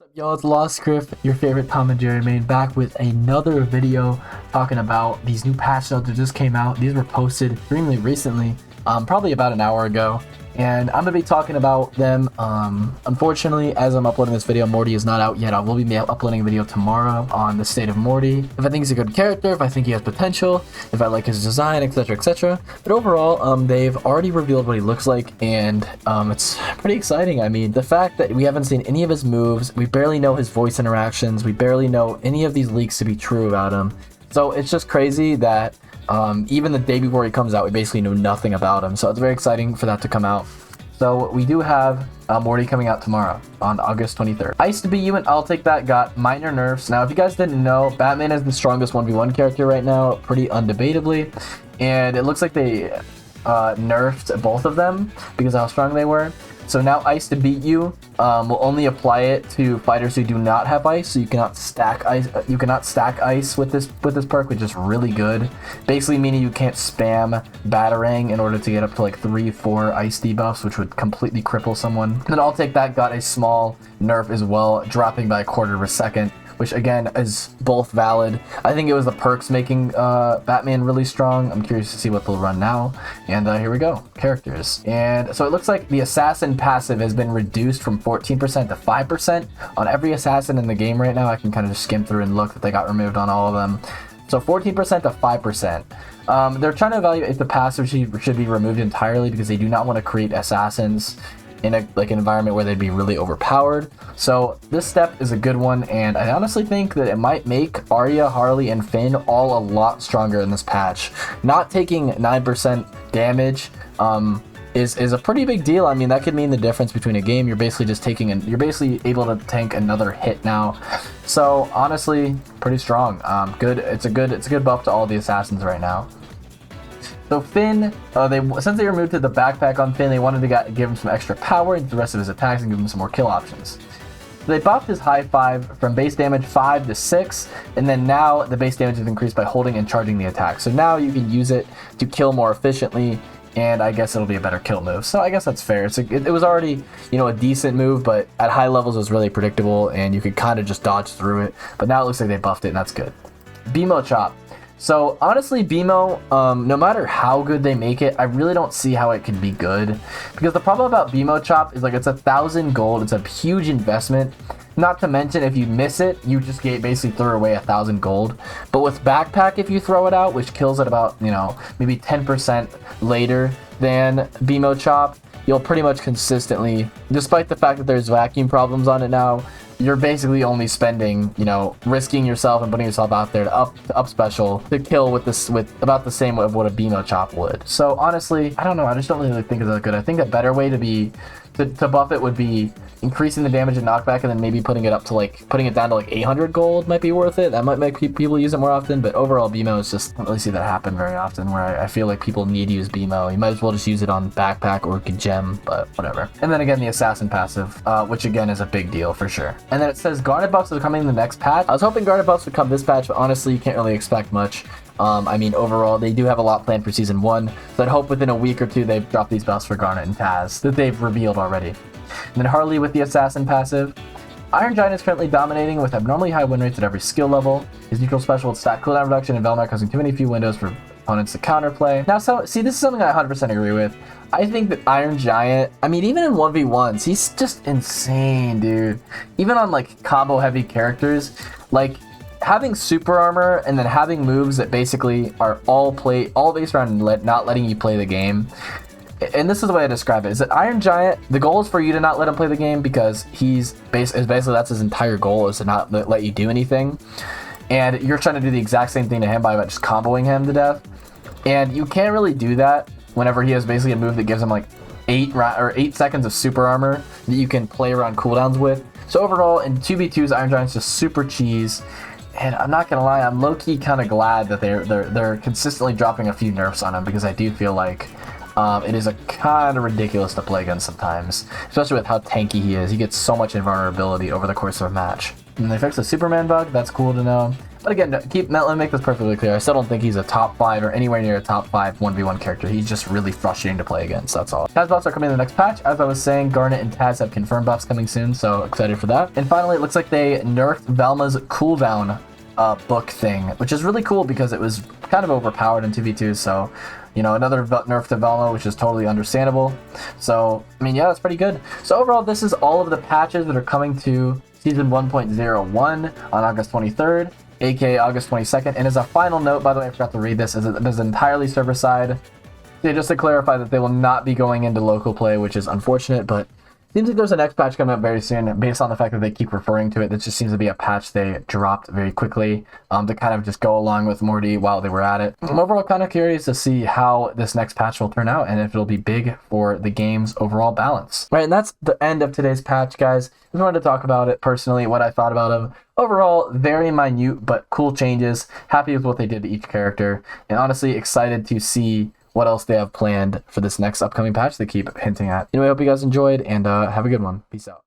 What's up, y'all? It's Lost Griff, your favorite Tom and Jerry main, back with another video talking about these new patch notes that just came out. These were posted extremely recently, probably about an hour ago, and I'm gonna be talking about them. Unfortunately, as I'm uploading this video, Morty is not out yet. I will be uploading a video tomorrow on the state of Morty. If I think he's a good character, if I think he has potential, if I like his design, etc, etc. But overall, they've already revealed what he looks like, and it's pretty exciting. I mean, the fact that we haven't seen any of his moves, we barely know his voice interactions, we barely know any of these leaks to be true about him. So it's just crazy that even the day before he comes out, we basically know nothing about him. So it's very exciting for that to come out. So we do have Morty coming out tomorrow on August 23rd. Ice to be you and I'll take that got minor nerfs. Now, if you guys didn't know, Batman is the strongest 1v1 character right now, pretty undebatably. And it looks like they nerfed both of them because of how strong they were. So now Ice to beat you will only apply it to fighters who do not have ice. So you cannot stack ice. You cannot stack ice with this perk, which is really good. Basically meaning you can't spam Batarang in order to get up to like 3-4 ice debuffs, which would completely cripple someone. And then I'll take that got a small nerf as well, dropping by 1/4 of a second, which again is both valid. I think it was the perks making Batman really strong. I'm curious to see what they'll run now. And here we go, characters. And so it looks like the assassin passive has been reduced from 14% to 5% on every assassin in the game right now. I can kind of just skim through and look that they got removed on all of them. So 14% to 5%. They're trying to evaluate if the passive should be removed entirely because they do not want to create assassins in an environment where they'd be really overpowered. So this step is a good one, and I honestly think that it might make Arya, Harley, and Finn all a lot stronger in this patch. Not taking 9% damage is a pretty big deal. I mean, that could mean the difference between a game. You're basically just you're basically able to tank another hit now. So honestly, pretty strong. Good. It's a good buff to all the assassins right now. So Finn, since they removed the backpack on Finn, they wanted to give him some extra power into the rest of his attacks and give him some more kill options. So they buffed his high 5 from base damage 5 to 6, and then now the base damage is increased by holding and charging the attack. So now you can use it to kill more efficiently, and I guess it'll be a better kill move. So I guess that's fair. It was already, a decent move, but at high levels it was really predictable, and you could kind of just dodge through it. But now it looks like they buffed it, and that's good. BMO Chop. So honestly, BMO, no matter how good they make it, I really don't see how it can be good. Because the problem about BMO Chop is it's 1,000 gold. It's a huge investment. Not to mention, if you miss it, you just basically throw away 1,000 gold. But with Backpack, if you throw it out, which kills at about, maybe 10% later than BMO Chop, you'll pretty much consistently, despite the fact that there's vacuum problems on it now, you're basically only spending, risking yourself and putting yourself out there to up special to kill with about the same of what a BMO Chop would. So honestly, I don't know. I just don't really think it's that good. I think a better way to buff it would be increasing the damage and knockback, and then maybe putting it down to 800 gold might be worth it. That might make people use it more often. But overall, BMO is just, I don't really see that happen very often. Where I feel like people need to use BMO. You might as well just use it on backpack or gem, but whatever. And then again, the assassin passive, which again is a big deal for sure. And then it says guarded buffs are coming in the next patch. I was hoping guarded buffs would come this patch, but honestly, you can't really expect much. I mean, overall, they do have a lot planned for Season 1, so I'd hope within a week or two they've dropped these buffs for Garnet and Taz that they've revealed already. And then Harley with the Assassin passive. Iron Giant is currently dominating with abnormally high win rates at every skill level. His neutral special with stat cooldown reduction and Velmac causing too many few windows for opponents to counterplay. Now, see, this is something I 100% agree with. I think that Iron Giant, I mean, even in 1v1s, he's just insane, dude. Even on, combo heavy characters, having super armor and then having moves that basically are all based around not letting you play the game. And this is the way I describe it, is that Iron Giant, the goal is for you to not let him play the game because basically that's his entire goal, is to not let you do anything. And you're trying to do the exact same thing to him by just comboing him to death. And you can't really do that whenever he has basically a move that gives him 8 seconds of super armor that you can play around cooldowns with. So overall, in 2v2s, Iron Giant's just super cheese. And I'm not gonna lie, I'm low-key kind of glad that they're consistently dropping a few nerfs on him, because I do feel like it is a kind of ridiculous to play against sometimes, especially with how tanky he is. He gets so much invulnerability over the course of a match. And they fixed the Superman bug. That's cool to know. But again, let me make this perfectly clear. I still don't think he's a top 5 or anywhere near a top 5 1v1 character. He's just really frustrating to play against. That's all. Taz buffs are coming in the next patch. As I was saying, Garnet and Taz have confirmed buffs coming soon, so excited for that. And finally, it looks like they nerfed Velma's cooldown book thing, which is really cool because it was kind of overpowered in 2v2. So, you know, another nerf to Velma, which is totally understandable. So, I mean, yeah, that's pretty good. So overall, this is all of the patches that are coming to Season 1.01 on August 23rd. aka August 22nd. And as a final note, by the way, I forgot to read this, is it is entirely server side. So just to clarify that they will not be going into local play, which is unfortunate, but seems like there's a next patch coming up very soon. Based on the fact that they keep referring to it, this just seems to be a patch they dropped very quickly to kind of just go along with Morty while they were at it. I'm overall kind of curious to see how this next patch will turn out and if it'll be big for the game's overall balance. Right, and that's the end of today's patch, guys. Just wanted to talk about it personally, what I thought about it. Overall, very minute but cool changes. Happy with what they did to each character, and honestly excited to see what else they have planned for this next upcoming patch they keep hinting at. Anyway, I hope you guys enjoyed, and have a good one. Peace out.